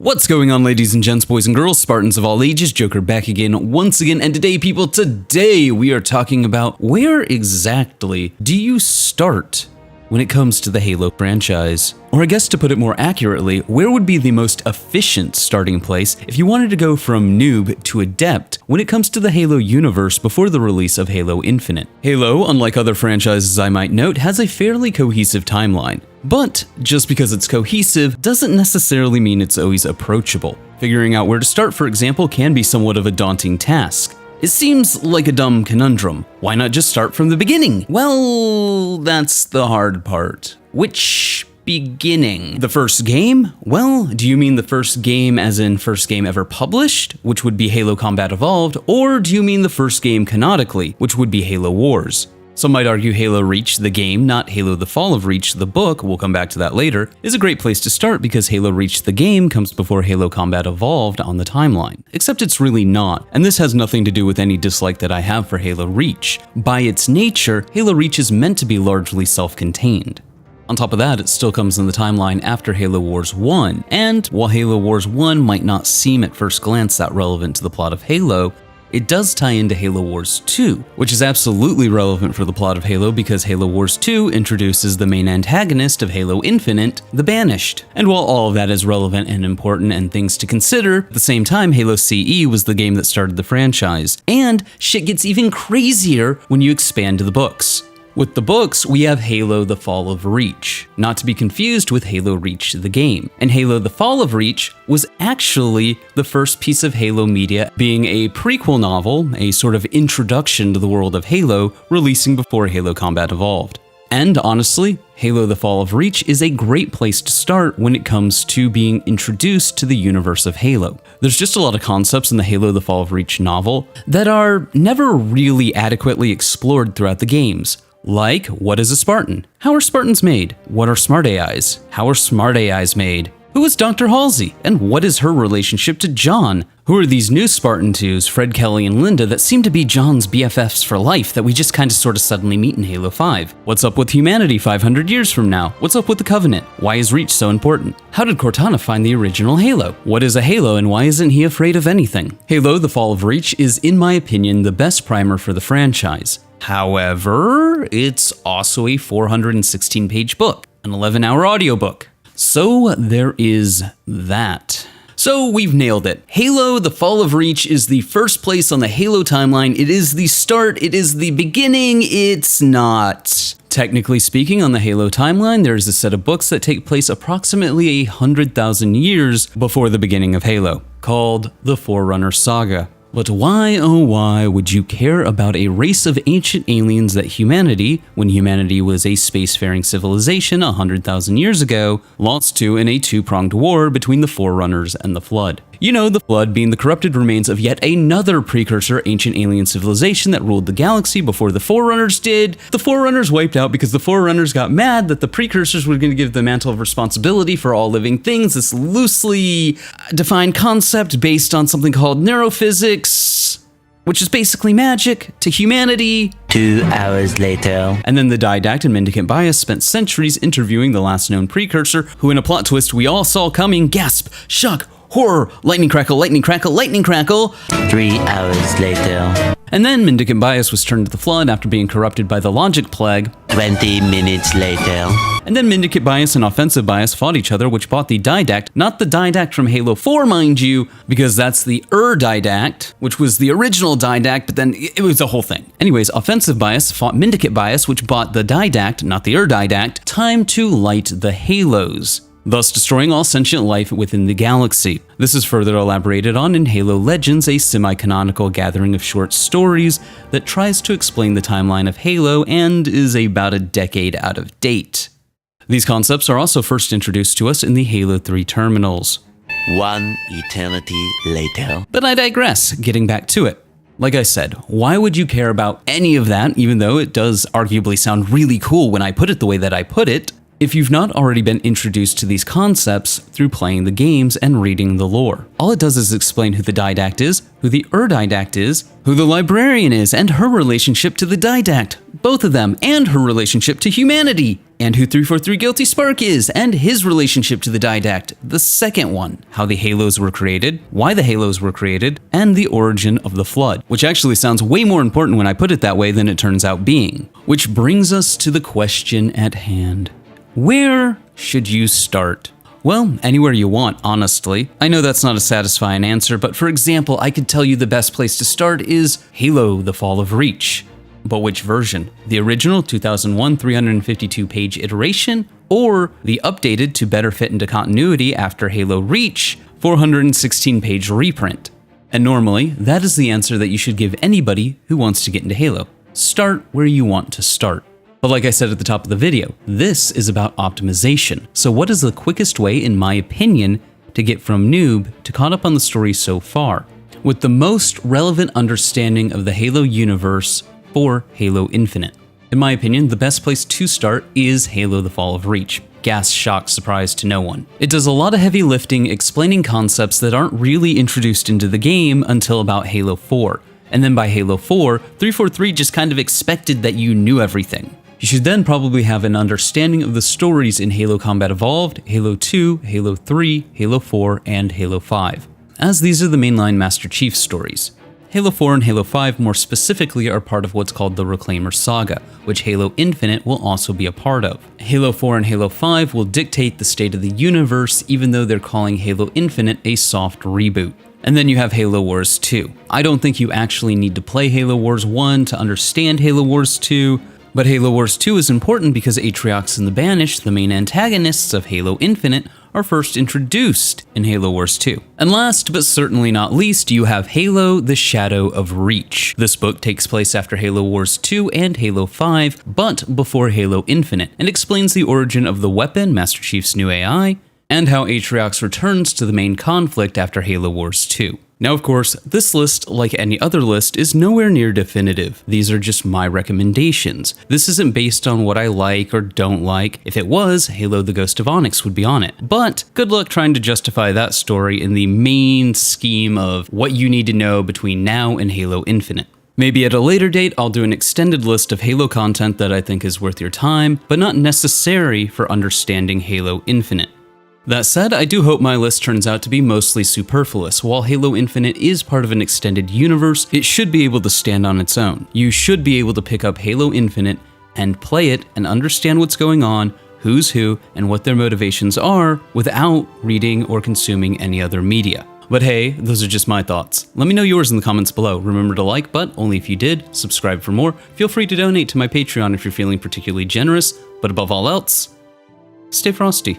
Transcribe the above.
What's going on, ladies and gents, boys and girls, Spartans of all ages, Joker back again once again, and today we are talking about where exactly do you start when it comes to the Halo franchise? Or I guess to put it more accurately, where would be the most efficient starting place if you wanted to go from noob to adept when it comes to the Halo universe before the release of Halo Infinite? Halo, unlike other franchises I might note, has a fairly cohesive timeline. But just because it's cohesive doesn't necessarily mean it's always approachable. Figuring out where to start, for example, can be somewhat of a daunting task. It seems like a dumb conundrum. Why not just start from the beginning? Well, that's the hard part. Which beginning? The first game? Well, do you mean the first game as in first game ever published, which would be Halo Combat Evolved, or do you mean the first game canonically, which would be Halo Wars? Some might argue Halo Reach, the game, not Halo The Fall of Reach, the book, we'll come back to that later, is a great place to start because Halo Reach, the game, comes before Halo Combat Evolved on the timeline. Except it's really not, and this has nothing to do with any dislike that I have for Halo Reach. By its nature, Halo Reach is meant to be largely self-contained. On top of that, it still comes in the timeline after Halo Wars 1, and while Halo Wars 1 might not seem at first glance that relevant to the plot of Halo, it does tie into Halo Wars 2, which is absolutely relevant for the plot of Halo because Halo Wars 2 introduces the main antagonist of Halo Infinite, the Banished. And while all of that is relevant and important and things to consider, at the same time Halo CE was the game that started the franchise. And shit gets even crazier when you expand to the books. With the books, we have Halo The Fall of Reach, not to be confused with Halo Reach the game. And Halo The Fall of Reach was actually the first piece of Halo media, being a prequel novel, a sort of introduction to the world of Halo, releasing before Halo Combat Evolved. And honestly, Halo The Fall of Reach is a great place to start when it comes to being introduced to the universe of Halo. There's just a lot of concepts in the Halo The Fall of Reach novel that are never really adequately explored throughout the games. Like, what is a Spartan? How are Spartans made? What are smart AIs? How are smart AIs made? Who is Dr. Halsey? And what is her relationship to John? Who are these new Spartan 2s, Fred, Kelly, and Linda, that seem to be John's BFFs for life that we just kind of sort of suddenly meet in Halo 5? What's up with humanity 500 years from now? What's up with the Covenant? Why is Reach so important? How did Cortana find the original Halo? What is a Halo and why isn't he afraid of anything? Halo The Fall of Reach is, in my opinion, the best primer for the franchise. However, it's also a 416-page book, an 11-hour audiobook. So there is that. So we've nailed it. Halo The Fall of Reach is the first place on the Halo timeline. It is the start, it is the beginning, it's not. Technically speaking, on the Halo timeline, there is a set of books that take place approximately 100,000 years before the beginning of Halo, called the Forerunner Saga. But why, oh why, would you care about a race of ancient aliens that humanity, when humanity was a spacefaring civilization 100,000 years ago, lost to in a two-pronged war between the Forerunners and the Flood? You know, the Flood being the corrupted remains of yet another precursor ancient alien civilization that ruled the galaxy before the Forerunners did. The Forerunners wiped out because the Forerunners got mad that the precursors were going to give the mantle of responsibility for all living things, this loosely defined concept based on something called neurophysics, which is basically magic to humanity. 2 hours later. And then the Didact and Mendicant Bias spent centuries interviewing the last known precursor, who in a plot twist we all saw coming, gasp, shock, horror, lightning crackle, lightning crackle, lightning crackle. 3 hours later. And then Mendicant Bias was turned to the Flood after being corrupted by the Logic Plague. 20 minutes later. And then Mendicant Bias and Offensive Bias fought each other, which brought the Didact, not the Didact from Halo 4, mind you, because that's the Didact, which was the original Didact, but then it was a whole thing. Anyways, Offensive Bias fought Mendicant Bias, which bought the Didact, not the Didact, time to light the Halos, thus destroying all sentient life within the galaxy. This is further elaborated on in Halo Legends, a semi-canonical gathering of short stories that tries to explain the timeline of Halo and is about a decade out of date. These concepts are also first introduced to us in the Halo 3 terminals. 1 eternity later. But I digress, getting back to it. Like I said, why would you care about any of that, even though it does arguably sound really cool when I put it the way that I put it? if you've not already been introduced to these concepts through playing the games and reading the lore. All it does is explain who the Didact is, who the Didact is, who the Librarian is, and her relationship to the Didact, both of them, and her relationship to humanity, and who 343 Guilty Spark is, and his relationship to the Didact, the second one, how the Halos were created, why the Halos were created, and the origin of the Flood, which actually sounds way more important when I put it that way than it turns out being. Which brings us to the question at hand. Where should you start? Well, anywhere you want, honestly. I know that's not a satisfying answer, but for example, I could tell you the best place to start is Halo: The Fall of Reach. But which version? The original 2001 352-page iteration, or the updated to better fit into continuity after Halo Reach 416-page reprint? And normally, that is the answer that you should give anybody who wants to get into Halo. Start where you want to start. But like I said at the top of the video, this is about optimization. So what is the quickest way, in my opinion, to get from noob to caught up on the story so far, with the most relevant understanding of the Halo universe for Halo Infinite? In my opinion, the best place to start is Halo: The Fall of Reach. Gas, shock, surprise to no one. It does a lot of heavy lifting explaining concepts that aren't really introduced into the game until about Halo 4. And then by Halo 4, 343 just kind of expected that you knew everything. You should then probably have an understanding of the stories in Halo Combat Evolved, Halo 2, Halo 3, Halo 4, and Halo 5, as these are the mainline Master Chief stories. Halo 4 and Halo 5 more specifically are part of what's called the Reclaimer Saga, which Halo Infinite will also be a part of. Halo 4 and Halo 5 will dictate the state of the universe, even though they're calling Halo Infinite a soft reboot. And then you have Halo Wars 2. I don't think you actually need to play Halo Wars 1 to understand Halo Wars 2, but Halo Wars 2 is important because Atriox and the Banished, the main antagonists of Halo Infinite, are first introduced in Halo Wars 2. And last, but certainly not least, you have Halo: The Shadow of Reach. This book takes place after Halo Wars 2 and Halo 5, but before Halo Infinite, and explains the origin of the weapon, Master Chief's new AI, and how Atriox returns to the main conflict after Halo Wars 2. Now, of course, this list, like any other list, is nowhere near definitive. These are just my recommendations. This isn't based on what I like or don't like. If it was, Halo: The Ghost of ONYX would be on it. But good luck trying to justify that story in the main scheme of what you need to know between now and Halo Infinite. Maybe at a later date, I'll do an extended list of Halo content that I think is worth your time, but not necessary for understanding Halo Infinite. That said, I do hope my list turns out to be mostly superfluous. While Halo Infinite is part of an extended universe, it should be able to stand on its own. You should be able to pick up Halo Infinite and play it and understand what's going on, who's who, and what their motivations are without reading or consuming any other media. But hey, those are just my thoughts. Let me know yours in the comments below. Remember to like, but only if you did. Subscribe for more. Feel free to donate to my Patreon if you're feeling particularly generous. But above all else, stay frosty.